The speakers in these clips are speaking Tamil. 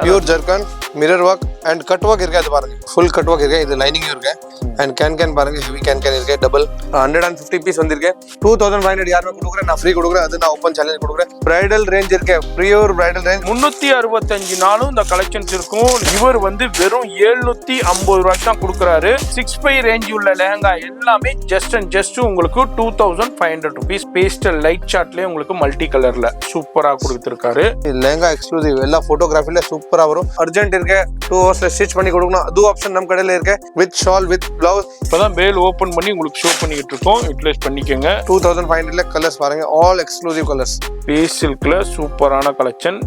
Pure zircon mirror work and cut work இருக்கு. அது பாருங்க ஃபுல் கட் ஒர்க் இருக்கு. இது லைனிங் இருக்கு அண்ட் கேன் பாருங்க ஹெவி கேன் இருக்கு. டபுள் 150 பீஸ் வந்திருக்கு. 2500 யாருமே கொடுக்குறேன், நான் ஃப்ரீ கொடுக்குறேன். அது நான் ஓப்பன் சேலஞ்ச் கொடுக்குறேன். பிரைடல் ரேஞ்ச் இருக்கு, பியூர் பிரைடல் ரேஞ்ச். 365 நாளும் இந்த கலெக்ஷன்ஸ் இருக்கும். இவர் வந்து வெறும் 750 ரூபாய்க்கு தான் கொடுக்குறாரு. 6.5 ரேஞ்ச் உள்ள லெஹங்கா எல்லாமே ஜஸ்ட் அண்ட் ஜஸ்ட் உங்களுக்கு 2500 ருபீஸ். பேஸ்டல் லைட் சார்ட்லயே உங்களுக்கு மல்டி கலர்ல சூப்பரா கொடுத்துருக்காரு. லெஹங்கா எக்ஸ்க்ளூசிவ் எல்லா போட்டோகிராஃபில சூப்பரா வரும். அர்ஜென்ட் இருக்கு, 2 ஹவர்ஸ்ல ஸ்டிச் பண்ணி கொடுக்கணும். அது ஆப்ஷன் நம்ம கடையில இருக்கு. With shawl with blouse. இப்பதான் பேல் ஓபன் பண்ணி உங்களுக்கு ஷோ பண்ணிட்டு இருக்கோம். யூட்டிலைஸ் பண்ணிக்கோங்க. 2500 கலர்ஸ் பாருங்க, ஆல் எக்ஸ்க்ளூசிவ் கலர்ஸ். பேஸ் சில்க்ல சூப்பரான கலெக்ஷன்.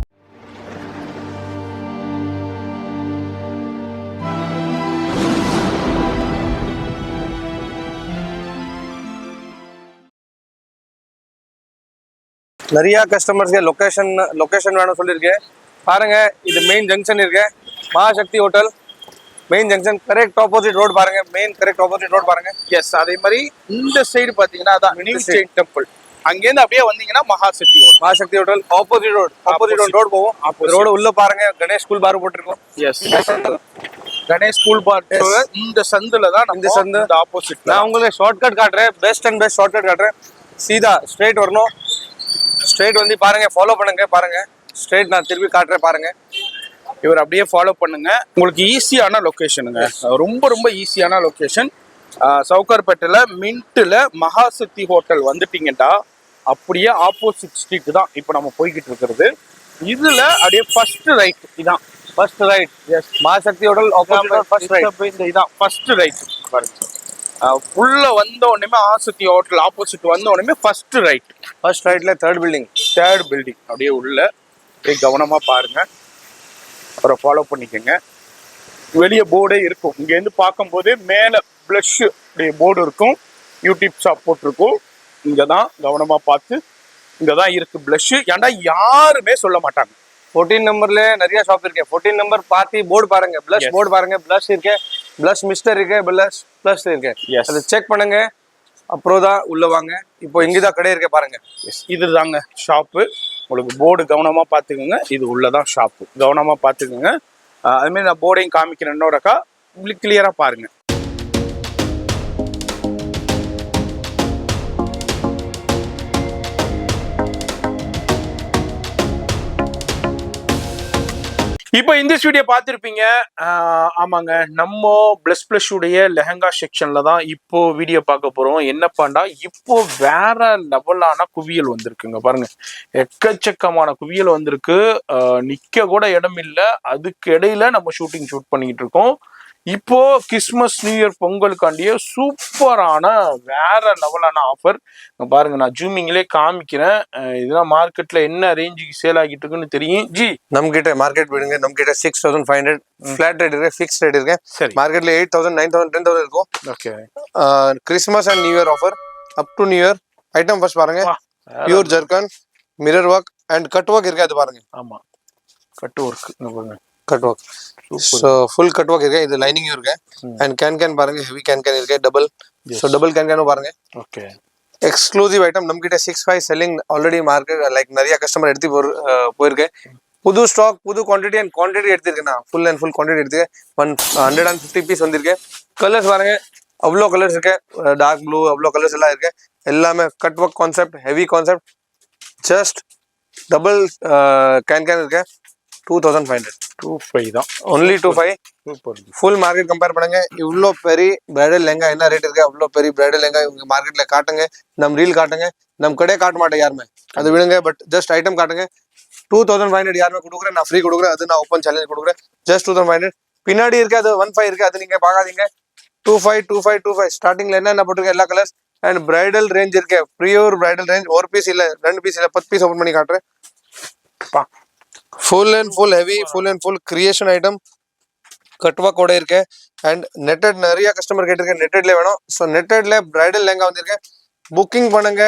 நிறைய கஸ்டமர்ஸ்க்கு லொகேஷன் வேணும் சொல்லியிருக்கேன். பாருங்க, இது மெயின் ஜங்ஷன் இருக்கு, Mahashakti hotel main junction. Correct opposite road பாருங்க, மெயின் கரெக்ட் ஆப்போசிட் ரோடு பாருங்க. எஸ், அதே மாதிரி இந்த சைடு பாத்தீங்கன்னா அதான் நியூ ஜெயின் டெம்பிள். அங்கேருந்து அப்படியே வந்தீங்கன்னா மகாசக்தி ஹோட்டல் ஆப்போசிட் ரோடு போவோம். ரோடு உள்ள பாருங்க, கணேஷ் ஸ்கூல் பார் போட்டிருக்கோம். எஸ், கணேஷ் ஸ்கூல் பார். இந்த சந்துல தான் இந்த சந்து ஆப்போசிட். நான் உங்களுக்கு ஷார்ட்கட் காட்டுறேன், பெஸ்ட் ஷார்ட்கட் காட்டுறேன். சீதா ஸ்ட்ரெயிட் வரணும். ஸ்ட்ரெயிட் வந்து பாருங்க, ஃபாலோ பண்ணுங்க. பாருங்க ஸ்ட்ரெயிட் நான் திருப்பி காட்டுறேன் பாருங்க. இவர் அப்படியே ஃபாலோ பண்ணுங்க. உங்களுக்கு ஈஸியான லொகேஷனுங்க, ரொம்ப ரொம்ப ஈஸியான லொகேஷன். சவுகார்பேட்டையில மின்ட்ல மகாசக்தி ஹோட்டல் வந்துட்டீங்கடா, அப்படியே ஆப்போசிட் ஸ்ட்ரீட் தான் இப்போ நம்ம போய்கிட்டு இருக்கிறது. இதுல அப்படியே ஃபர்ஸ்ட் ரைட். இதான் ஃபர்ஸ்ட் ரைட். எஸ், மகாசக்தி ஹோட்டல் ஆப்போசிட் ஃபர்ஸ்ட் ரைட். இதான் ஃபர்ஸ்ட் ரைட் பாருங்க. உள்ள வந்த உடனே மகாசக்தி ஹோட்டல் ஆப்போசிட் வந்த உடனே ஃபர்ஸ்ட் ரைட். ஃபர்ஸ்ட் ரைட்ல தேர்ட் பில்டிங் அப்படியே உள்ள அப்படியே கவனமா பாருங்க. அப்புறம் ஃபாலோ பண்ணிக்கோங்க. வெளியே போர்டே இருக்கும். இங்கேருந்து பார்க்கும்போது மேலே ப்ளஷ் அப்படியே போர்டு இருக்கும், யூடியூப் ஷாப் போட்டிருக்கும். இங்கே தான் கவனமாக பார்த்து, இங்கே தான் இருக்கு ப்ளஷ். ஏன்டா யாருமே சொல்ல மாட்டாங்க. 14 நம்பர்ல நிறைய ஷாப் இருக்கு. 14 நம்பர் பார்த்து போர்டு பாருங்க, ப்ளஷ் போர்டு பாருங்க. ப்ளஷ் இருக்கு, ப்ளஷ் மிஸ்டர் இருக்கு, ப்ளஷ் இருக்கு. அதை செக் பண்ணுங்க, அப்புறம் தான் உள்ள வாங்க. இப்போ இங்கதான் கடை இருக்கு பாருங்க. இது தாங்க ஷாப்பு. உங்களுக்கு போர்டு கவனமா பார்த்துக்கோங்க. இது உள்ளதான் ஷாப்பு, கவனமா பார்த்துக்கோங்க. அதுமாரி நான் போர்டையும் காமிக்கிறேன் இன்னொருக்கா, உங்களுக்கு கிளியரா பாருங்க. இப்போ இந்த வீடியோ பார்த்துருப்பீங்க. ஆமாங்க, நம்ம பிளஸ் உடைய லெஹங்கா செக்ஷன்ல தான் இப்போ வீடியோ பார்க்க போறோம். என்னப்பாண்டா, இப்போ வேற லெவலான குவியல் வந்திருக்குங்க பாருங்க. எக்கச்சக்கமான குவியல் வந்திருக்கு. நிக்க கூட இடம் இல்லை. அதுக்கு இடையில நம்ம ஷூட் பண்ணிக்கிட்டு இருக்கோம். இப்போ கிறிஸ்மஸ் நியூ இயர் பொங்கலுக்காண்டியே சூப்பரான வேற லெவலான ஆஃபர் பாருங்க. நான் ஜூமிங்லேயே காமிக்கிறேன். இதெல்லாம் மார்க்கெட்ல என்ன ரேஞ்சுக்கு சேல் ஆகிட்டு இருக்குன்னு தெரியும். ஜி, நம்ம கிட்ட மார்க்கெட் விடுங்க. நம்ம கிட்ட 6500 ஃபிளாட் ரேட் இருக்கு, ஃபிக்ஸ் ரேட் இருக்கு. சரி, மார்க்கெட்ல 8000 9000 10000 இருக்கும். Okay. Christmas and new year offer up to new year. Item first பாருங்க, pure zircon mirror work and cut work இருக்கு. அது பாருங்க. ஆமா, cut work, cut work. So full cut work இருக்கு. இது லைனிங்கும் இருக்கு அண்ட் கேன் பாருங்க, ஹெவி கேன் இருக்கு. டபுள் கேன் பாருங்க. ஓகே. எக்ஸ்க்ளூசிவ் ஐட்டம் நம்ம கிட்ட 6.5 செல்லிங் ஆல்ரெடி மார்க்கெட் லைக் நிறைய கஸ்டமர் எடுத்து போயிருக்கு. புது ஸ்டாக், புது குவான்டிட்டி அண்ட் குவான்டிட்டி எடுத்திருக்கேன். நான் ஃபுல் குவான்டிட்டி எடுத்துக்கேன். 150 பீஸ் வந்திருக்கு. கலர்ஸ் பாருங்க, அவ்வளோ கலர்ஸ் இருக்கு. டார்க் ப்ளூ அவ்வளோ கலர்ஸ் எல்லாம் இருக்கு. எல்லாமே cut work concept, heavy concept. Just double can இருக்கு. 2500 தான், ஒன்லி 25. ஃபுல் மார்க்கெட் கம்பேர் பண்ணுங்க. இவ்வளோ பெரிய பிரைடல் லெங்கா என்ன ரேட் இருக்கு, அவ்வளோ பெரிய பிரைடல் லெங்கா இவங்க மார்க்கெட்ல காட்டுங்க. நம்ம ரீல் காட்டுங்க, நம்ம கடையே காட்ட மாட்டேன் யாருமே. அது விடுங்க, பட் ஜஸ்ட் ஐட்டம் காட்டுங்க. 2500 யாருமே கொடுக்குறேன், நான் ஃப்ரீ கொடுக்குறேன். அது நான் ஓப்பன் சேலஞ்ச் கொடுக்குறேன். ஜஸ்ட் 2500. பின்னாடி இருக்கு அது 15 இருக்கு, அது நீங்க பார்க்காதீங்க. 25 ஸ்டார்டிங்ல என்ன போட்டிருக்கேன் எல்லா கலர்ஸ் அண்ட் பிரைடல் ரேஞ்ச் இருக்கு. Pure bridal range. ஒரு பீஸ் இல்ல, 2 பீஸ் இல்ல, 10 பீஸ் ஓப்பன் பண்ணி காட்டுறேன். Full heavy, full creation item. Kadwa கூட இருக்கு அண்ட் நெட்டட். நிறைய கஸ்டமர் கேட்டிருக்கேன் நெட்டட்ல வேணும். ஸோ நெட்டட்ல பிரைடல் லெங்கா வந்திருக்கேன். புக்கிங் பண்ணுங்க.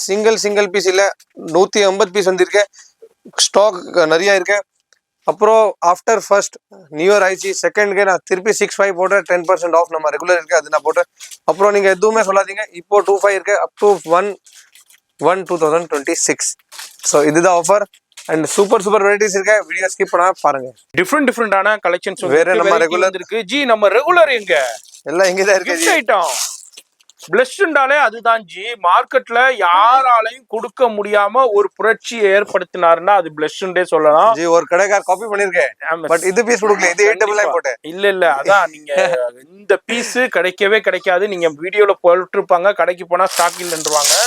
சிங்கிள் பீஸ் இல்ல, 150 பீஸ் வந்திருக்கேன். ஸ்டாக் நிறைய இருக்கு. அப்புறம் ஆஃப்டர் ஃபர்ஸ்ட் நியூ இயர் ஆயிடுச்சு, செகண்ட்க்கு நான் திருப்பி 6.5 போட்டேன். 10% ஆஃப் நம்ம ரெகுலர் இருக்கு, அது நான் போட்டேன். அப்புறம் நீங்க எதுவுமே சொல்லாதீங்க. இப்போ 2.5 இருக்கு, அப் டு 1/1/2026. ஸோ இதுதான் offer. And super super varieties இருக்கு, வீடியோ ஸ்கிப் பண்ணாம பாருங்க. டிஃப்ரெண்டான கலெக்ஷன்ஸ் வேற நம்ம regular- இருக்கு ஜி. நம்ம ரெகுலர் எங்க எல்லாம் இங்கதான் இருக்கு கிஃப்ட் ஐட்டம் பிளஸ்டாலே அதுதான் ஜி. மார்க்கெட்ல யாராலையும் கொடுக்க முடியாம ஒரு புரட்சியை ஏற்படுத்தினாருன்னா அது பிளஸ்டே சொல்லலாம் ஜி. ஒரு கடைக்கார் காப்பி பண்ணிருக்கேன், பட் இது பீஸ் கொடுக்கல, இது 899 போட்டேன். இல்ல அதான் நீங்க இந்த பீஸ் கிடைக்கவே கிடைக்காது. நீங்க வீடியோல போட்டுருப்பாங்க, கடைக்கு போனா ஸ்டாக் இல்லைன்றுவாங்க.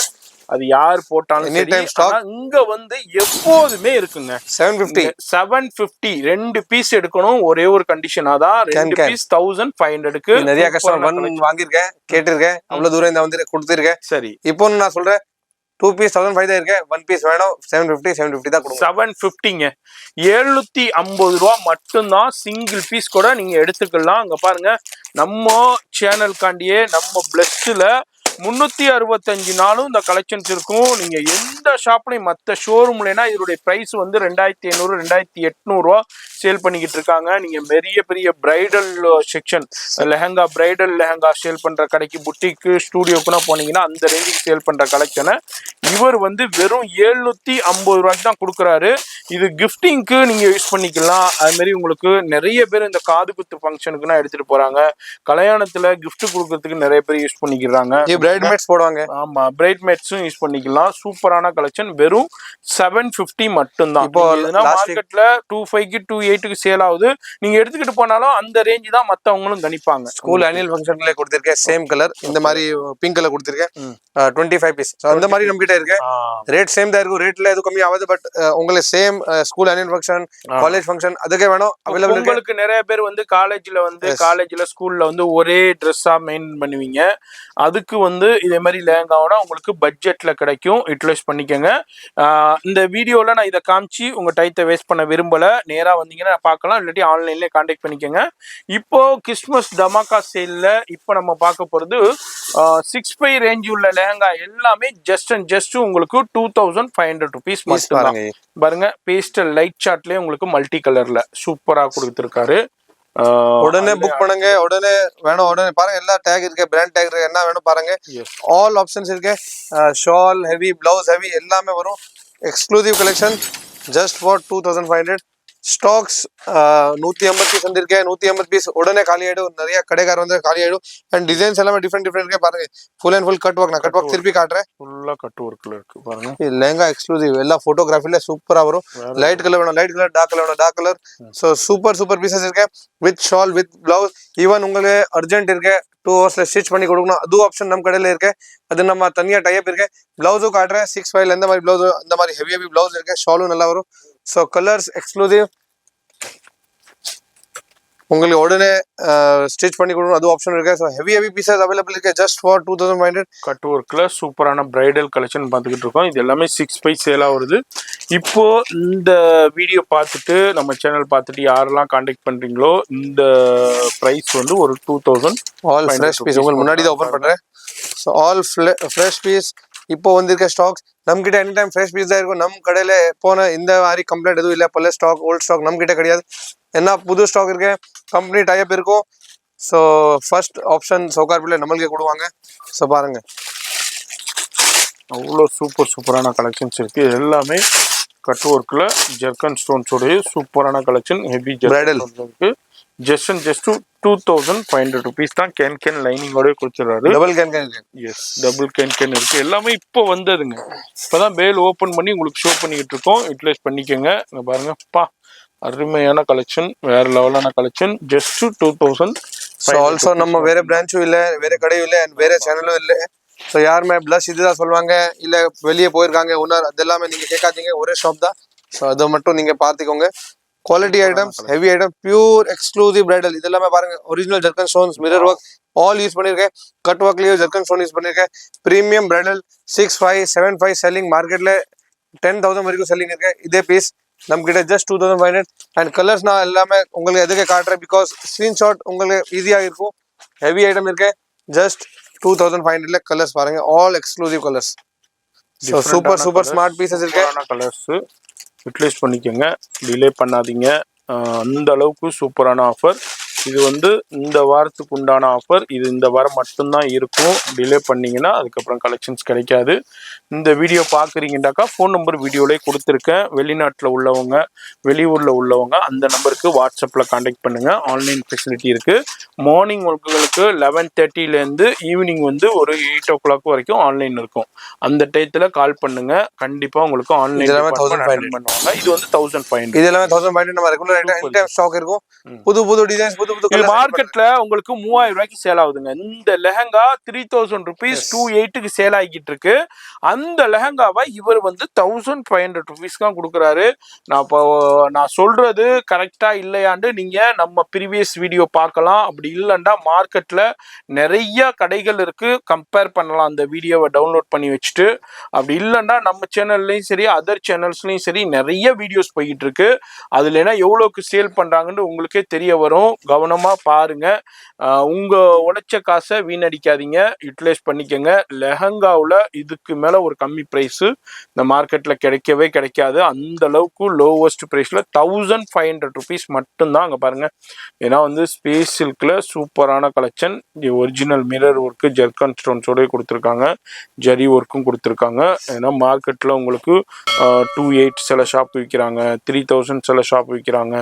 அது யார் போட்டாலும் Any time stock. இங்க வந்து எப்போதுமே இருக்குங்க. 750 750 2 பீஸ் எடுக்கணும். ஒரே ஒரு கண்டிஷனா தான் 2 பீஸ் 1500க்கு. நிறைய கஸ்டமர் வாங்கியிருக்கேன், கேட்டிருக்கேன், அவ்வளவு தூரம் இந்த வந்து கொடுத்திருக்கேன். சரி, இப்போ நான் சொல்றேன் 2 பீஸ் 1500 தான் இருக்கு, 1 பீஸ் வேணும் 750 தான் கொடுங்க. 750ங்க, 750 ரூபா மட்டும்தான். சிங்கிள் பீஸ் கூட நீங்க எடுத்துக்கலாம். அங்க பாருங்க, நம்ம சேனலுக்காண்டியே நம்ம பிளஸ்ல 365 நாளும் இந்த கலெக்ஷன்ஸ் இருக்கும். நீங்க எந்த ஷாப்லயும் மற்ற ஷோரூம்லனா இதோட பிரைஸ் வந்து 2500 2800 ரூபா சேல் பண்ணிக்கிட்டு இருக்காங்க. நீங்க பெரிய பெரிய bridal section lehenga, bridal lehenga sale பண்ற கடைக்கு, புட்டிக்கு, ஸ்டூடியோக்குனா போனீங்கன்னா அந்த ரேஞ்சுக்கு சேல் பண்ற கலெக்ஷனை இவர் வந்து வெறும் 750 ரூபாய்க்கு தான் கொடுக்குறாரு. இது கிஃப்டிங்க்கு நீங்க யூஸ் பண்ணிக்கலாம். அது மாதிரி உங்களுக்கு நிறைய பேர் இந்த காது குத்து ஃபங்க்ஷனுக்குன்னா எடுத்துட்டு போறாங்க. கல்யாணத்துல கிஃப்ட் கொடுக்கறதுக்கு நிறைய பேர் யூஸ் பண்ணிக்கிறாங்க. பிரைட்மேட்ஸ் போடுவாங்க. ஆமா, பிரைட்மேட்ஸும் யூஸ் பண்ணிக்கலாம். சூப்பரான கலெக்ஷன், வெறும் 750 மட்டும்தான். இப்போ மார்க்கெட்ல 25க்கு 28க்கு சேல் ஆகுது. நீங்க எடுத்துக்கிட்டு போனாலும் அந்த ரேஞ்ச் தான் மத்தவங்களும் கணிப்பாங்க. ஸ்கூல் ஆனுவல் ஃபங்க்ஷன்ல கொடுத்திருக்கேன், சேம் கலர், இந்த மாதிரி பிங்க் கலர் கொடுத்திருக்கேன், 25 பீஸ். அந்த மாதிரி நம்ம கிட்ட இருக்கு. ரேட் சேம் தான் இருக்கும், ரேட்ல எதுவும் கம்மி ஆகாது. பட் உங்களுக்கு same school annual function, college function அதுக்கே வேணும், அவைலபிள் இருக்கு. உங்களுக்கு நிறைய பேர் வந்து காலேஜ்ல ஸ்கூல்ல வந்து ஒரே ட்ரெஸ்ஸா மெயின்டைன் பண்ணுவீங்க. அதுக்கு வந்து இதே மாதிரி லேங்காவோட உங்களுக்கு பட்ஜெட்ல கிடைக்கும். யூட்டிலைஸ் பண்ணிக்கோங்க. இந்த வீடியோல நான் இதை காமிச்சு உங்க டைத்தை வேஸ்ட் பண்ண விரும்பல. நேரா வந்தீங்கன்னா பார்க்கலாம், இல்லாட்டி ஆன்லைன்ல கான்டாக்ட் பண்ணிக்கோங்க. இப்போ கிறிஸ்மஸ் தமாக்கா சேல்ல இப்போ நம்ம பார்க்க போறது 6'5" ரேஞ்ச் உள்ள லெஹங்கா எல்லாமே ஜஸ்ட் உங்களுக்கு 2500 ருபீஸ் மட்டும். பாருங்க, பேஸ்டல் லைட் சார்ட்லயே உங்களுக்கு மல்டி கலர்ல சூப்பரா கொடுத்துருக்காரு. உடனே புக் பண்ணுங்க, உடனே வேணும் உடனே பாருங்க. எல்லா டேக் இருக்கு, பிராண்ட் டேக் இருக்கு, என்ன வேணும் பாருங்க. ஆல் ஆப்ஷன்ஸ் இருக்கு. ஷால் ஹெவி, பிளவுஸ் ஹெவி எல்லாமே வரும். Exclusive collection just for 2500. Stocks 150 piece வந்திருக்கேன். 150 பீஸ் உடனே காலி ஆயிடும். நிறைய கடைக்கார வந்து காலி ஆயிடும். அண்ட் டிசைன்ஸ் எல்லாமே டிஃப்ரெண்ட் இருக்கு பாருங்க. Full and full cut work. நான் கட் ஒர்க் திருப்பி காட்டுறேன். ஃபுல்லா கட் ஒர்க்ல இருக்கு பாருங்க. லெஹங்கா எக்ஸ்க்ளூசிவ், எல்லா போட்டோகிராஃபில சூப்பரா வரும். லைட் கலர் வேணும் லைட் கலர், டார்க் கலர் வேணும் dark colour. So super pieces இருக்கு. With shawl, with blouse. Even உங்களுக்கு அர்ஜென்ட் இருக்கு, 2 ஹவர்ஸ்ல ஸ்டிச் பண்ணி கொடுக்கணும், அது ஆப்ஷன் நம்ம கடையில இருக்கு. அது நம்ம தனியா டைப் இருக்கு. பிளவுஸும் காட்டுறேன். 6'5" எந்த மாதிரி பிளவுஸ், அந்த மாதிரி ஹெவி பிளவுஸ் இருக்கு. ஷாலும் நல்லா வரும். ஸோ கலர்ஸ் எக்ஸ்க்ளூசிவ், உங்களுக்கு உடனே ஸ்டிச் பண்ணி கொடுக்கணும், அது ஆப்ஷன் இருக்கு. ஸோ ஹெவி பீசஸ் அவைலபிள் இருக்கு ஜஸ்ட் ஃபார் 2500. கட் ஒர்க்ல சூப்பரான பிரைடல் கலெக்ஷன் பார்த்துக்கிட்டு இருக்கோம். இது எல்லாமே 6'5" சேலா வருது. இப்போ இந்த வீடியோ பார்த்துட்டு நம்ம சேனல் பார்த்துட்டு யாரெல்லாம் கான்டாக்ட் பண்றீங்களோ இந்த பிரைஸ் வந்து ஒரு 2000. ஆல் ஃப்ரெஷ் பீஸ் உங்களுக்கு முன்னாடி தான் ஓபன் பண்றேன். ஸோ ஆல் ஃப்ரெஷ் பீஸ் இப்போ வந்திருக்க ஸ்டாக்ஸ். நம்ம கிட்ட எனி டைம் ஃப்ரெஷ் பீஸ் தான் இருக்கும். நம்ம கடையில போன இந்த மாதிரி கம்ப்ளைண்ட் எதுவும் இல்லை. பழைய ஸ்டாக், ஓல்ட் ஸ்டாக் நம்ம கிட்ட கிடையாது. என்ன புது ஸ்டாக் இருக்கு, கம்பெனி டைப் இருக்கும். ஸோ ஃபர்ஸ்ட் ஆப்ஷன் சவுகார்பில் நம்மளுக்கே கொடுவாங்க. ஸோ பாருங்க, அவ்வளோ சூப்பரான கலெக்ஷன்ஸ் இருக்கு. எல்லாமே கட் ஒர்க்ல ஜெர்கன் ஸ்டோன்ஸோடைய சூப்பரான கலெக்ஷன். ஹெவி பிரைடல் இருக்கு. ஜஸ்ட் 2500 ருபீஸ் தான். கேன் லைனிங்கோட கொடுத்துறாரு. Double can. Yes, double can இருக்கு. எல்லாமே இப்போ வந்ததுங்க. இப்பதான் பேல் ஓபன் பண்ணி உங்களுக்கு ஷோ பண்ணிக்கிட்டு இருக்கோம். யூட்டிலைஸ் பண்ணிக்கோங்க. இங்க பாருங்க, அருமையான கலெக்ஷன், வேற லெவலான கலெக்ஷன். ஜஸ்ட் 2000. ஸோ ஆல்சோ நம்ம வேற பிரான்ச்சும் இல்லை, வேற கடையும் இல்லை, அண்ட் வேற சேனலும் இல்லை. ஸோ யாருமே பிளஸ் இதுதான் சொல்லுவாங்க, இல்லை வெளியே போயிருக்காங்க ஓனர், அது எல்லாமே நீங்க கேட்காதீங்க, ஒரே ஷாப் தான். ஸோ அதை மட்டும் நீங்க பார்த்துக்கோங்க. Quality items, heavy item, pure exclusive bridal. இது எல்லாமே பாருங்க, original ஜெர்கன் stones, mirror work all use பண்ணிருக்கேன். கட் ஒர்க்லயும் ஜெர்கன் ஸ்டோன் யூஸ் பண்ணிருக்கேன். Premium bridal 6'5", 7'5" selling. மார்க்கெட்ல 10,000 வரைக்கும் செல்லிங் இருக்கு. இதே பீஸ் நம்ம கிட்ட ஜஸ்ட் 2500. அண்ட் கலர்ஸ் நான் எல்லாமே உங்களுக்கு எதுக்கு காட்டுறேன், பிகாஸ் ஸ்கிரீன்ஷாட் உங்களுக்கு ஈஸியா இருக்கும். ஹெவி ஐட்டம் இருக்கு. ஜஸ்ட் 2500 கலர்ஸ் பாருங்க, all exclusive colours. So super smart pieces இருக்கு. கலர்ஸ் யூட்டிலைஸ் பண்ணிக்கோங்க, டிலே பண்ணாதீங்க. அந்த அளவுக்கு சூப்பரான ஆஃபர். இது வந்து இந்த வாரத்துக்கு உண்டான ஆஃபர். இது இந்த வாரம் மட்டும்தான் இருக்கும். டிலே பண்ணீங்கன்னா அதுக்கப்புறம் கலெக்ஷன்ஸ் கிடைக்காது. இந்த வீடியோ பார்க்குறீங்கன்னாக்கா ஃபோன் நம்பர் வீடியோலேயே கொடுத்துருக்கேன். வெளிநாட்டில் உள்ளவங்க, வெளியூரில் உள்ளவங்க அந்த நம்பருக்கு வாட்ஸ்அப்பில் காண்டாக்ட் பண்ணுங்கள். ஆன்லைன் ஃபெசிலிட்டி இருக்குது. மார்னிங் உங்களுக்கு 11:30லேருந்து ஈவினிங் வந்து ஒரு 8 o'clock வரைக்கும் ஆன்லைன் இருக்கும். அந்த டயத்தில் கால் பண்ணுங்க. கண்டிப்பாக உங்களுக்கு ஆன்லைன் பண்ணுவாங்க. இது வந்து 1500. இது எல்லாமே 1500 நம்ம ரெகுலர் எனி டைம் ஸ்டாக் இருக்கும். புது புது டிசைன்ஸ், புது புது இது மார்க்கெட்ல உங்களுக்கு 3000 ரூபாய்க்கு சேல் ஆகுதுங்க. இந்த லெஹங்கா 3000 rupees 28க்கு சேல் ஆகிட்டு இருக்கு. அந்த லெஹங்காவை இவர் வந்து 1500 rupees தான் கொடுக்குறாரு. நான் சொல்றது கரெக்டா இல்லையாண்டு நீங்க நம்ம ப்ரீவியஸ் வீடியோ பார்க்கலாம். அப்படி இல்லைன்னா மார்க்கெட்ல நிறைய கடைகள் இருக்கு, கம்பேர் பண்ணலாம். அந்த வீடியோவை டவுன்லோட் பண்ணி வச்சுட்டு, அப்படி இல்லைன்னா நம்ம சேனல்லையும் சரி அதர் சேனல்ஸ்லையும் சரி நிறைய வீடியோஸ் போயிட்டு இருக்கு. அதுல என்ன எவ்வளோக்கு சேல் பண்றாங்கன்னு உங்களுக்கே தெரிய வரும். கவனமா பாருங்க. உங்க உழைச்ச காசை வீணடிக்காதீங்க, யூட்டிலைஸ் பண்ணிக்கோங்க. லெஹங்காவில் இதுக்கு மேல ஒரு கம்மி பிரைஸ் இந்த மார்க்கெட்ல கிடைக்கவே கிடைக்காது. அந்த அளவுக்கு லோவஸ்ட் பிரைஸ்ல 1500 rupees மட்டும்தான். அங்க பாருங்க, ஏன்னா வந்து ஸ்பேஸ் சில்க்ல சூப்பரான collection. Original mirror work, zircon ஸ்டோன்ஸோட கொடுத்துருக்காங்க, ஜரி ஒர்க்கும் கொடுத்துருக்காங்க. ஏன்னா மார்க்கெட்ல உங்களுக்கு 2800 சில ஷாப் விற்கிறாங்க, 3000 சில ஷாப் விற்கிறாங்க.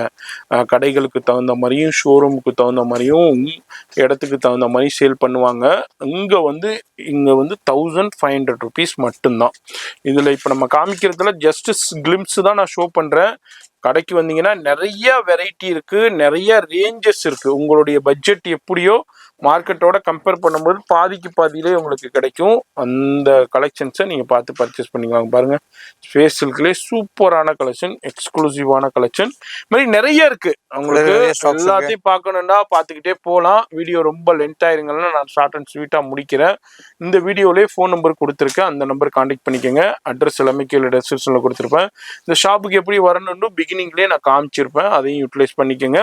கடைகளுக்கு தகுந்த மாதிரியும் ஷோரூமுக்கு தகுந்த மாதிரியும் இடத்துக்கு தகுந்த மாதிரி சேல் பண்ணுவாங்க. இங்கே வந்து 1500 rupees மட்டும்தான். இதில் இப்போ நம்ம காமிக்கிறதுல ஜஸ்ட் கிளிம்ஸ் தான் நான் ஷோ பண்ணுறேன். கடைக்கு வந்தீங்கன்னா நிறைய வெரைட்டி இருக்கு, நிறைய ரேஞ்சஸ் இருக்கு. உங்களுடைய பட்ஜெட் எப்படியோ மார்க்கெட்டோட கம்பேர் பண்ணும்போது பாதிக்கு பாதியிலே உங்களுக்கு கிடைக்கும். அந்த கலெக்ஷன்ஸை நீங்கள் பார்த்து பர்ச்சேஸ் பண்ணிக்குவாங்க. பாருங்க, ஸ்பேஸ் சில்க்லேயே சூப்பரான கலெக்ஷன், எக்ஸ்க்ளூசிவான கலெக்ஷன் மாதிரி நிறைய இருக்கு. உங்களுக்கு எல்லாத்தையும் பார்க்கணுன்னா பார்த்துக்கிட்டே போகலாம். வீடியோ ரொம்ப லென்த் ஆயிருங்கன்னா நான் ஷார்ட் அண்ட் ஸ்வீட்டாக முடிக்கிறேன். இந்த வீடியோலேயே ஃபோன் நம்பர் கொடுத்துருக்கேன், அந்த நம்பர் கான்டாக்ட் பண்ணிக்கோங்க. அட்ரஸ் எல்லாமே கீழே டெஸ்கிரிப்ஷனில் கொடுத்துருப்பேன். இந்த ஷாப்புக்கு எப்படி வரணும்னு பிகினிங்லேயே நான் காமிச்சிருப்பேன், அதையும் யூட்டிலைஸ் பண்ணிக்கோங்க.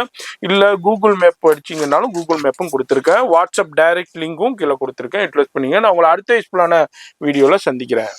இல்லை கூகுள் மேப் அடிச்சிங்கனாலும் கூகுள் மேப்பும் கொடுத்துருக்கேன். வாட்ஸ்அப் டைரக்ட் லிங்க்கும் கீழே கொடுத்துருக்கேன், யூட்டிலைஸ் பண்ணிங்க. நான் உங்களை அடுத்த யூஸ்ஃபுல்லான வீடியோவில் சந்திக்கிறேன்.